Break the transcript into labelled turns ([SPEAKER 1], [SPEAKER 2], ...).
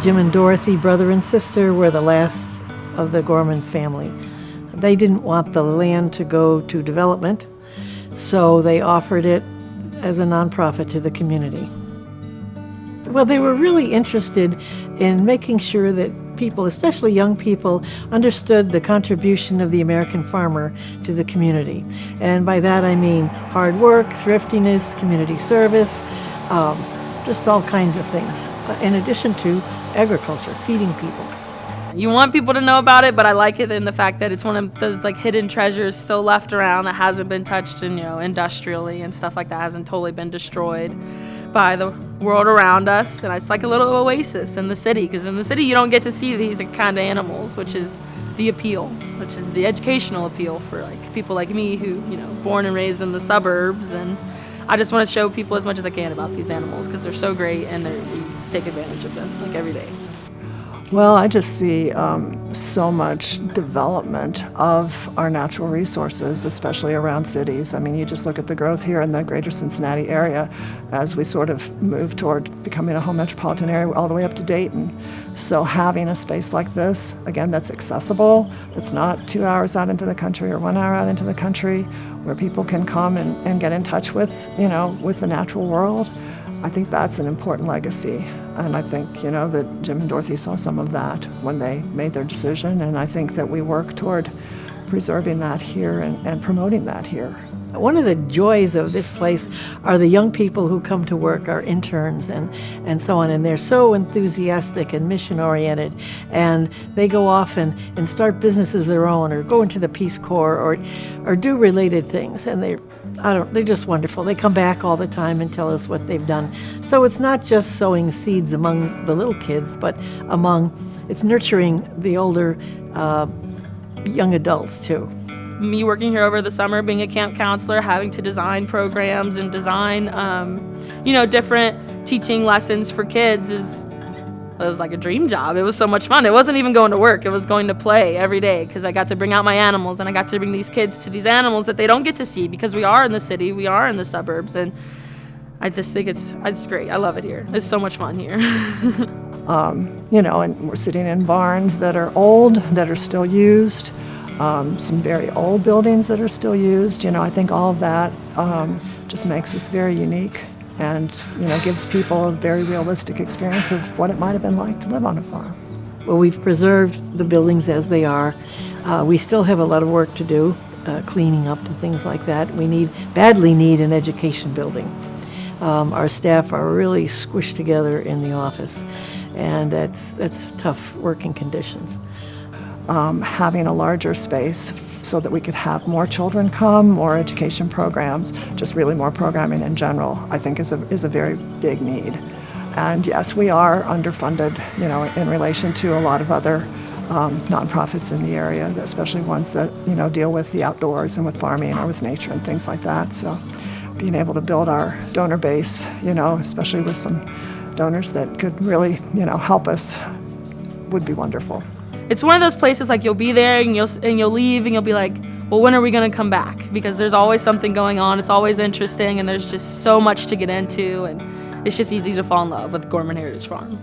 [SPEAKER 1] Jim and Dorothy, brother and sister, were the last of the Gorman family. They didn't want the land to go to development, so they offered it as a nonprofit to the community. Well, they were really interested in making sure that people, especially young people, understood the contribution of the American farmer to the community. And by that I mean hard work, thriftiness, community service, just all kinds of things, in addition to agriculture, feeding people.
[SPEAKER 2] You want people to know about it, but I like it in the fact that it's one of those like hidden treasures still left around that hasn't been touched and, industrially and stuff like that, hasn't totally been destroyed by the world around us. And it's like a little oasis in the city, because in the city you don't get to see these kind of animals, which is the appeal, which is the educational appeal for like people like me who, born and raised in the suburbs. And I just want to show people as much as I can about these animals because they're so great and we take advantage of them like every day.
[SPEAKER 3] Well, I just see so much development of our natural resources, especially around cities. I mean, you just look at the growth here in the greater Cincinnati area as we sort of move toward becoming a whole metropolitan area all the way up to Dayton. So having a space like this, again, that's accessible, that's not 2 hours out into the country or 1 hour out into the country, where people can come and get in touch with, with the natural world, I think that's an important legacy. And I think, that Jim and Dorothy saw some of that when they made their decision. And I think that we work toward preserving that here and promoting that here.
[SPEAKER 1] One of the joys of this place are the young people who come to work, our interns and so on, and they're so enthusiastic and mission-oriented, and they go off and start businesses of their own or go into the Peace Corps or do related things, and they're just wonderful. They come back all the time and tell us what they've done. So it's not just sowing seeds among the little kids, but it's nurturing the older young adults too.
[SPEAKER 2] Me working here over the summer, being a camp counselor, having to design programs and design, different teaching lessons for kids it was like a dream job. It was so much fun. It wasn't even going to work. It was going to play every day because I got to bring out my animals and I got to bring these kids to these animals that they don't get to see because we are in the city, we are in the suburbs, and I just think it's great. I love it here. It's so much fun here.
[SPEAKER 3] And we're sitting in barns that are old, that are still used. Some very old buildings that are still used. I think all of that just makes us very unique and, gives people a very realistic experience of what it might have been like to live on a farm.
[SPEAKER 1] Well, we've preserved the buildings as they are. We still have a lot of work to do, cleaning up and things like that. We badly need an education building. Our staff are really squished together in the office, and that's tough working conditions. Having a larger space so that we could have more children come, more education programs, just really more programming in general, I think is a very big need. And yes, we are underfunded, in relation to a lot of other nonprofits in the area, especially ones that, deal with the outdoors and with farming or with nature and things like that. So being able to build our donor base, especially with some donors that could really, help us would be wonderful.
[SPEAKER 2] It's one of those places like you'll be there and you'll leave and you'll be like, well, when are we going to come back? Because there's always something going on. It's always interesting and there's just so much to get into, and it's just easy to fall in love with Gorman Heritage Farm.